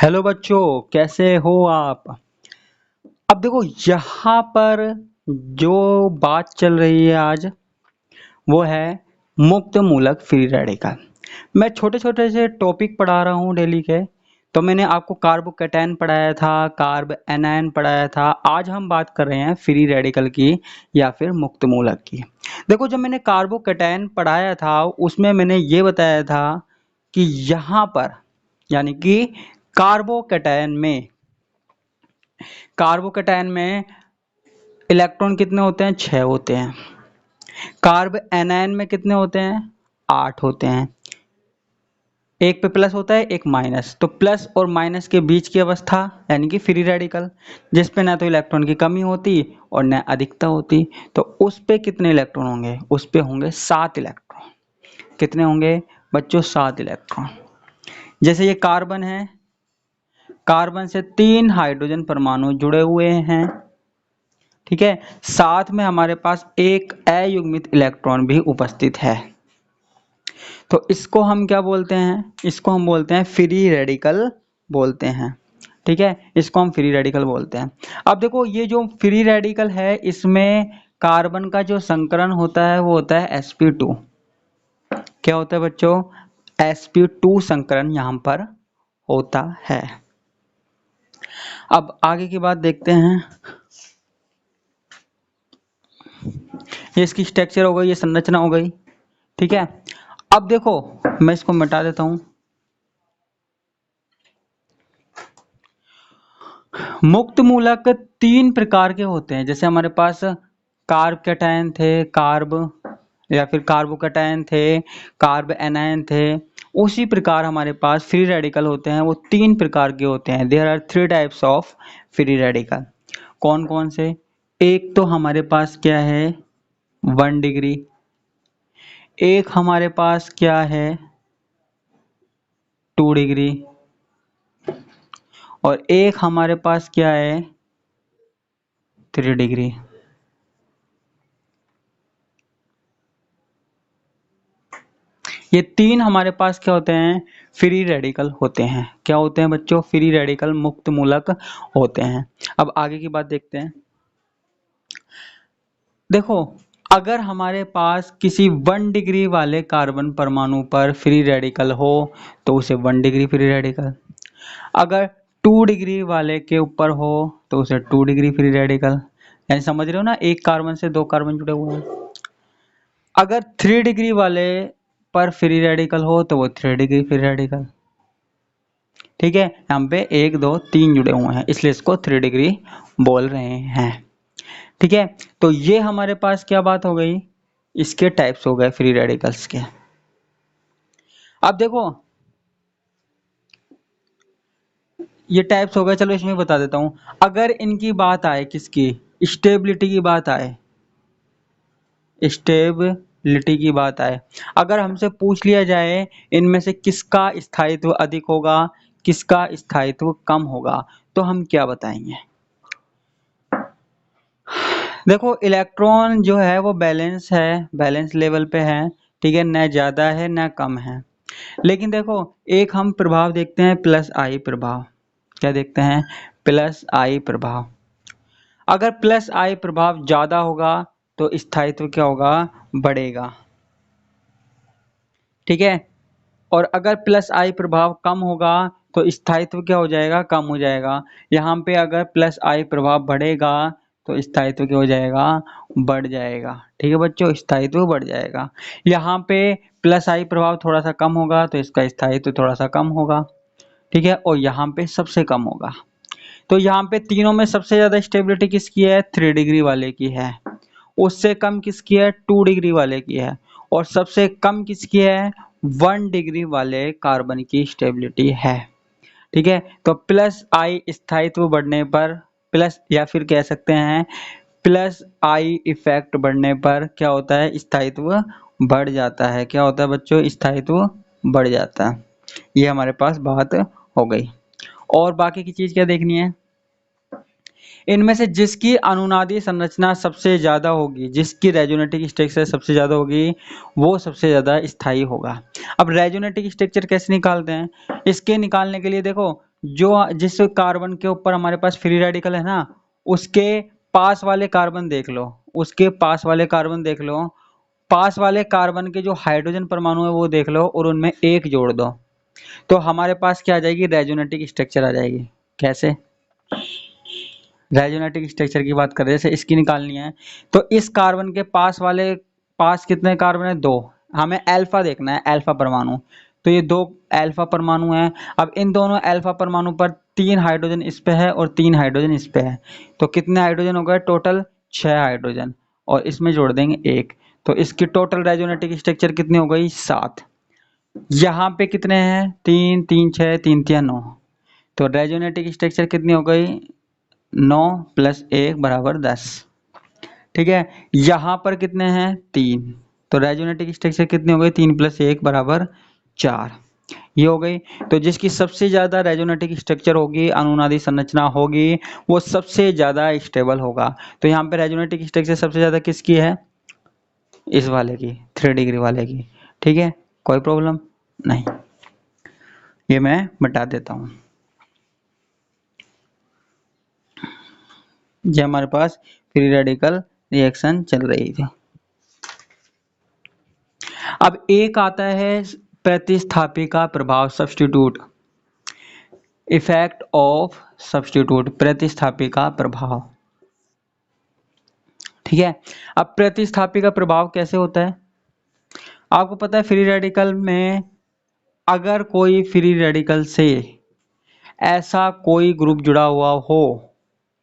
Hello बच्चों, कैसे हो आप। अब देखो यहाँ पर जो बात चल रही है आज वो है मुक्त मूलक फ्री रेडिकल। मैं छोटे छोटे से टॉपिक पढ़ा रहा हूँ डेली के। तो मैंने आपको कार्बोकैटायन पढ़ाया था, कार्ब एनायन पढ़ाया था। आज हम बात कर रहे हैं फ्री रेडिकल की या फिर मुक्त मूलक की। देखो, जब मैंने कार्बोकैटायन पढ़ाया था उसमें मैंने ये बताया था कि यहाँ पर यानी कि कार्बोकैटायन में कार्बोकैटायन में इलेक्ट्रॉन कितने होते हैं? 6 होते हैं। कार्ब एनायन में कितने होते हैं? 8 होते हैं। एक पे प्लस होता है, एक माइनस। तो प्लस और माइनस के बीच की अवस्था यानी कि फ्री रेडिकल, जिस पे ना तो इलेक्ट्रॉन की कमी होती और न अधिकता होती। तो उस पे कितने इलेक्ट्रॉन होंगे? उस पे होंगे 7 इलेक्ट्रॉन। कितने होंगे बच्चों? 7 इलेक्ट्रॉन। जैसे ये कार्बन है, कार्बन से 3 हाइड्रोजन परमाणु जुड़े हुए हैं, ठीक है। साथ में हमारे पास एक अयुग्मित इलेक्ट्रॉन भी उपस्थित है। तो इसको हम क्या बोलते हैं? इसको हम बोलते हैं फ्री रेडिकल बोलते हैं, ठीक है। इसको हम फ्री रेडिकल बोलते हैं। अब देखो, ये जो फ्री रेडिकल है इसमें कार्बन का जो संकरण होता है वो होता है sp2। क्या होता है बच्चों? sp2 संकरण यहाँ पर होता है। अब आगे की बात देखते हैं। ये इसकी स्ट्रक्चर हो गई, ये संरचना हो गई, ठीक है। अब देखो, मैं इसको मिटा देता हूं। मुक्त मूलक 3 प्रकार के होते हैं। जैसे हमारे पास कार्ब कैटायन थे, कार्ब या फिर कार्बोकैटायन थे, कार्ब एनायन थे, उसी प्रकार हमारे पास फ्री रेडिकल होते हैं। वो 3 प्रकार के होते हैं। There are 3 types of free radical. कौन कौन से? एक तो हमारे पास क्या है? 1 डिग्री। एक हमारे पास क्या है? 2 डिग्री। और एक हमारे पास क्या है? 3 डिग्री। ये 3 हमारे पास क्या होते हैं? फ्री रेडिकल होते हैं। क्या होते हैं बच्चों? फ्री रेडिकल, मुक्त मूलक होते हैं। अब आगे की बात देखते हैं। देखो, अगर हमारे पास किसी 1 डिग्री वाले कार्बन परमाणु पर फ्री रेडिकल हो तो उसे 1 डिग्री फ्री रेडिकल। अगर 2 डिग्री वाले के ऊपर हो तो उसे 2 डिग्री फ्री रेडिकल। यानी समझ रहे हो ना, एक कार्बन से 2 कार्बन जुड़े हुए हैं। अगर 3 डिग्री वाले पर फ्री रेडिकल हो तो वो 3 डिग्री फ्री रेडिकल, ठीक है। यहाँ पे 1 2 3 जुड़े हुए हैं, इसलिए इसको 3 डिग्री बोल रहे हैं, ठीक है। तो ये हमारे पास क्या बात हो गई? इसके टाइप्स हो गए फ्री रेडिकल्स के। अब देखो, ये टाइप्स हो गए। चलो इसमें बता देता हूं। अगर इनकी बात आए, किसकी? स्टेबिलिटी की बात आए, स्टेबिलिटी की बात आए, अगर हमसे पूछ लिया जाए इनमें से किसका स्थायित्व अधिक होगा, किसका स्थायित्व कम होगा, तो हम क्या बताएंगे? देखो, इलेक्ट्रॉन जो है वो बैलेंस है, बैलेंस लेवल पे है, ठीक है। न ज्यादा है न कम है। लेकिन देखो, एक हम प्रभाव देखते हैं, प्लस आई प्रभाव। क्या देखते हैं? प्लस आई प्रभाव। अगर प्लस आई प्रभाव ज्यादा होगा तो स्थायित्व क्या होगा? बढ़ेगा, ठीक है। और अगर प्लस आई प्रभाव कम होगा तो स्थायित्व क्या हो जाएगा? कम हो जाएगा। यहाँ पे अगर प्लस आई प्रभाव बढ़ेगा तो स्थायित्व क्या हो जाएगा? बढ़ जाएगा, ठीक है बच्चों, स्थायित्व बढ़ जाएगा। यहाँ पे प्लस आई प्रभाव थोड़ा सा कम होगा तो इसका स्थायित्व थोड़ा सा कम होगा, ठीक है। और यहाँ पे सबसे कम होगा। तो यहाँ पे तीनों में सबसे ज्यादा स्टेबिलिटी किसकी है? 3 डिग्री वाले की है। उससे कम किसकी है? 2 डिग्री वाले की है। और सबसे कम किसकी है? 1 डिग्री वाले कार्बन की स्टेबिलिटी है, ठीक है। तो प्लस आई स्थायित्व बढ़ने पर, प्लस या फिर कह सकते हैं प्लस आई इफेक्ट बढ़ने पर क्या होता है? स्थायित्व बढ़ जाता है। क्या होता है बच्चों? स्थायित्व बढ़ जाता है। ये हमारे पास बात हो गई। और बाकी की चीज क्या देखनी है? इनमें से जिसकी अनुनादी संरचना सबसे ज्यादा होगी, जिसकी रेजोनेटिक स्ट्रक्चर सबसे ज्यादा होगी, वो सबसे ज्यादा स्थायी होगा। अब रेजोनेटिक स्ट्रक्चर कैसे निकालते हैं? इसके निकालने के लिए देखो, जिस कार्बन के ऊपर हमारे पास फ्री रेडिकल है ना, उसके पास वाले कार्बन देख लो, उसके पास वाले कार्बन देख लो, पास वाले कार्बन के जो हाइड्रोजन परमाणु है वो देख लो और उनमें एक जोड़ दो, तो हमारे पास क्या आ जाएगी, रेजोनेटिक स्ट्रक्चर आ जाएगी। कैसे? रेजोनेटिक स्ट्रक्चर की बात कर रहे हैं, जैसे इसकी निकालनी है, तो इस कार्बन के पास कितने कार्बन है, 2। हमें अल्फा देखना है, अल्फा परमाणु, तो ये 2 अल्फा परमाणु हैं। अब इन दोनों अल्फा परमाणु पर 3 हाइड्रोजन इस पे है और 3 हाइड्रोजन इस पे है, तो कितने हाइड्रोजन हो गए टोटल, 6 हाइड्रोजन, और इसमें जोड़ देंगे 1, तो इसकी टोटल रेजोनेटिक स्ट्रक्चर कितनी हो गई, 7। यहाँ पे कितने हैं, 3 3 6 3 3 9, तो रेजोनेटिक स्ट्रक्चर कितनी हो गई, 9 + 1 = 10। ठीक है, यहाँ पर कितने हैं, 3, तो रेजोनेटिक स्ट्रक्चर कितनी हो गई, 3 + 1 = 4, ये हो गई। तो जिसकी सबसे ज्यादा रेजोनेटिक स्ट्रक्चर होगी, अनुनादी संरचना होगी, वो सबसे ज्यादा स्टेबल होगा। तो यहाँ पे रेजोनेटिक स्ट्रक्चर सबसे ज्यादा किसकी है, इस वाले की, 3 डिग्री वाले की। ठीक है, कोई प्रॉब्लम नहीं, ये मैं बता देता हूँ। ये हमारे पास फ्री रेडिकल रिएक्शन चल रही थी। अब एक आता है प्रतिस्थापी का प्रभाव, सब्स्टिट्यूट, इफेक्ट ऑफ सब्स्टिट्यूट, प्रतिस्थापी का प्रभाव। ठीक है, अब प्रतिस्थापी का प्रभाव कैसे होता है, आपको पता है फ्री रेडिकल में अगर कोई फ्री रेडिकल से ऐसा कोई ग्रुप जुड़ा हुआ हो,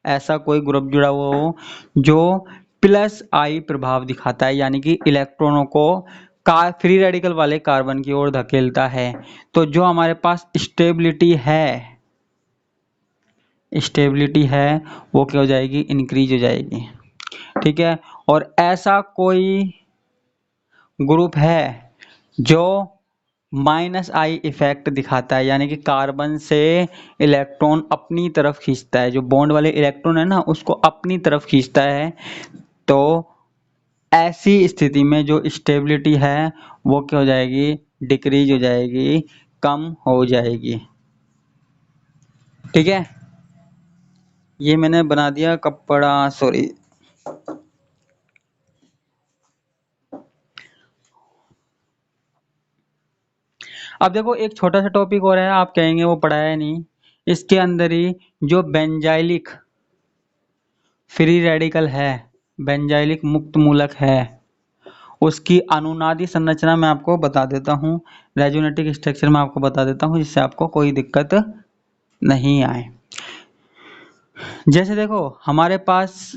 ऐसा कोई ग्रुप जुड़ा हुआ हो जो +I प्रभाव दिखाता है, यानी कि इलेक्ट्रॉनों को फ्री रेडिकल वाले कार्बन की ओर धकेलता है, तो जो हमारे पास स्टेबिलिटी है वो क्या हो जाएगी, इंक्रीज हो जाएगी। ठीक है, और ऐसा कोई ग्रुप है जो -I इफेक्ट दिखाता है, यानी कि कार्बन से इलेक्ट्रॉन अपनी तरफ खींचता है, जो बॉन्ड वाले इलेक्ट्रॉन है ना उसको अपनी तरफ खींचता है, तो ऐसी स्थिति में जो स्टेबिलिटी है वो क्या हो जाएगी, डिक्रीज हो जाएगी, कम हो जाएगी। ठीक है, ये मैंने बना दिया कपड़ा, सॉरी। अब देखो एक छोटा सा टॉपिक और है, आप कहेंगे वो पढ़ाया नहीं, इसके अंदर ही जो बेंजाइलिक फ्री रेडिकल है, बेंजाइलिक मुक्त मूलक है, उसकी अनुनादी संरचना मैं आपको बता देता हूँ, रेजोनेटिक स्ट्रक्चर में आपको बता देता हूँ, जिससे आपको कोई दिक्कत नहीं आए। जैसे देखो हमारे पास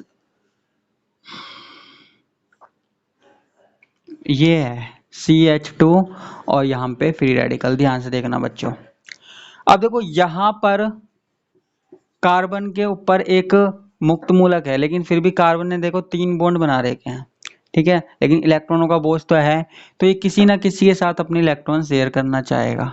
ये है CH2 और यहाँ पे फ्री रेडिकल, ध्यान से देखना बच्चों। अब देखो यहाँ पर कार्बन के ऊपर एक मुक्त मूलक है, लेकिन फिर भी कार्बन ने देखो 3 बॉन्ड बना रखे हैं। ठीक है, लेकिन इलेक्ट्रॉनों का बोझ तो है, तो ये किसी ना किसी के साथ अपने इलेक्ट्रॉन शेयर करना चाहेगा,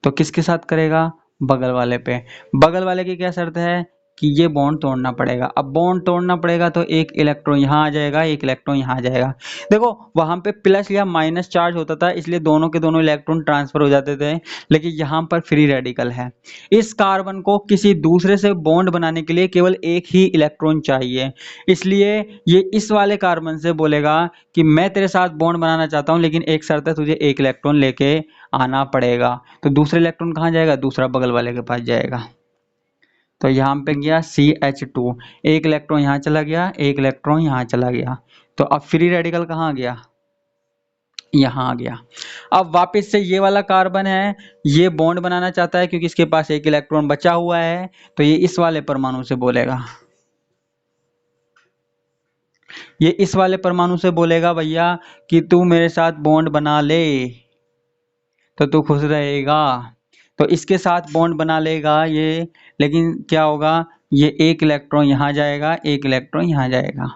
तो किसके साथ करेगा, बगल वाले पे। बगल वाले की क्या शर्त है कि ये बॉन्ड तोड़ना पड़ेगा। अब बॉन्ड तोड़ना पड़ेगा तो एक इलेक्ट्रॉन यहाँ आ जाएगा, एक इलेक्ट्रॉन यहाँ आ जाएगा। देखो वहां पे प्लस या माइनस चार्ज होता था, इसलिए दोनों के दोनों इलेक्ट्रॉन ट्रांसफर हो जाते थे, लेकिन यहाँ पर फ्री रेडिकल है, इस कार्बन को किसी दूसरे से बॉन्ड बनाने के लिए केवल एक ही इलेक्ट्रॉन चाहिए, इसलिए ये इस वाले कार्बन से बोलेगा कि मैं तेरे साथ बॉन्ड बनाना चाहता हूं, लेकिन एक शर्त है, तुझे एक इलेक्ट्रॉन लेके आना पड़ेगा। तो दूसरा इलेक्ट्रॉन कहाँ जाएगा, दूसरा बगल वाले के पास जाएगा। तो यहाँ पे गया CH2, एक इलेक्ट्रॉन यहाँ चला गया, एक इलेक्ट्रॉन यहाँ चला गया, तो अब फ्री रेडिकल कहाँ गया, यहाँ आ गया। अब वापस से ये वाला कार्बन है, ये बॉन्ड बनाना चाहता है क्योंकि इसके पास एक इलेक्ट्रॉन बचा हुआ है, तो ये इस वाले परमाणु से बोलेगा, ये इस वाले परमाणु से बोलेगा भैया कि तू मेरे साथ बॉन्ड बना ले तो तू खुश रहेगा। तो इसके साथ बॉन्ड बना लेगा ये, लेकिन क्या होगा, ये एक इलेक्ट्रॉन यहाँ जाएगा, एक इलेक्ट्रॉन यहाँ जाएगा।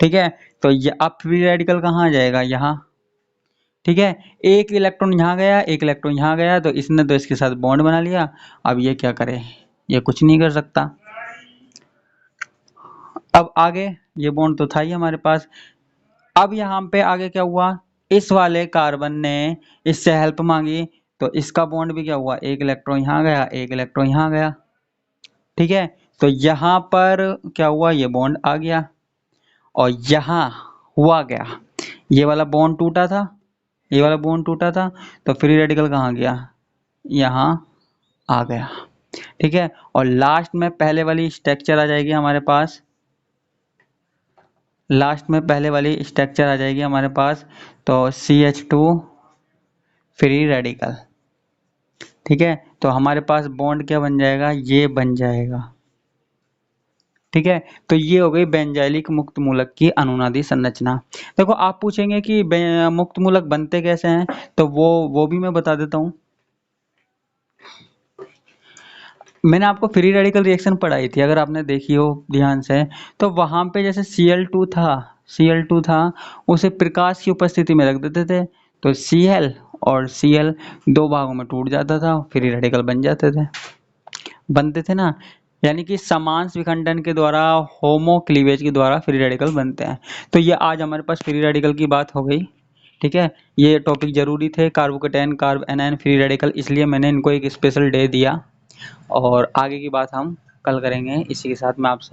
ठीक है, तो ये अब फ्री रेडिकल कहाँ जाएगा, यहाँ। ठीक है, एक इलेक्ट्रॉन यहाँ गया, एक इलेक्ट्रॉन यहाँ गया, तो इसने तो इसके साथ बॉन्ड बना लिया। अब ये क्या करे, ये कुछ नहीं कर सकता। अब आगे ये बॉन्ड तो था ही हमारे पास। अब यहाँ पे आगे क्या हुआ, इस वाले कार्बन ने इससे हेल्प मांगी, तो इसका बॉन्ड भी क्या हुआ, एक इलेक्ट्रॉन यहाँ गया, एक इलेक्ट्रॉन यहाँ गया, ठीक है। तो यहाँ पर क्या हुआ, ये बॉन्ड आ गया और यहाँ हुआ क्या, ये वाला बॉन्ड टूटा था, ये वाला बॉन्ड टूटा था, तो फ्री रेडिकल कहाँ गया, यहाँ आ गया, ठीक है। और लास्ट में पहले वाली स्ट्रक्चर आ जाएगी हमारे पास, लास्ट में पहले वाली स्ट्रक्चर आ जाएगी हमारे पास, तो CH2 फ्री रेडिकल, ठीक है। तो हमारे पास बॉन्ड क्या बन जाएगा, ये बन जाएगा, ठीक है। तो ये हो गई बेंजाइलिक मुक्त मूलक की अनुनादी संरचना। देखो आप पूछेंगे कि मुक्त मूलक बनते कैसे हैं, तो वो भी मैं बता देता हूँ। मैंने आपको फ्री रेडिकल रिएक्शन पढ़ाई थी, अगर आपने देखी हो ध्यान से, तो वहां पे जैसे Cl2 था, उसे प्रकाश की उपस्थिति में रख देते थे, तो Cl और Cl दो भागों में टूट जाता था, फ्री रेडिकल बनते थे ना। यानी कि समान विखंडन के द्वारा, होमो क्लीवेज के द्वारा फ्री रेडिकल बनते हैं। तो ये आज हमारे पास फ्री रेडिकल की बात हो गई, ठीक है। ये टॉपिक जरूरी थे, carbocation, carb anion, free radical, इसलिए मैंने इनको एक स्पेशल डे दिया। और आगे की बात हम कल करेंगे। इसी के साथ मैं आपसे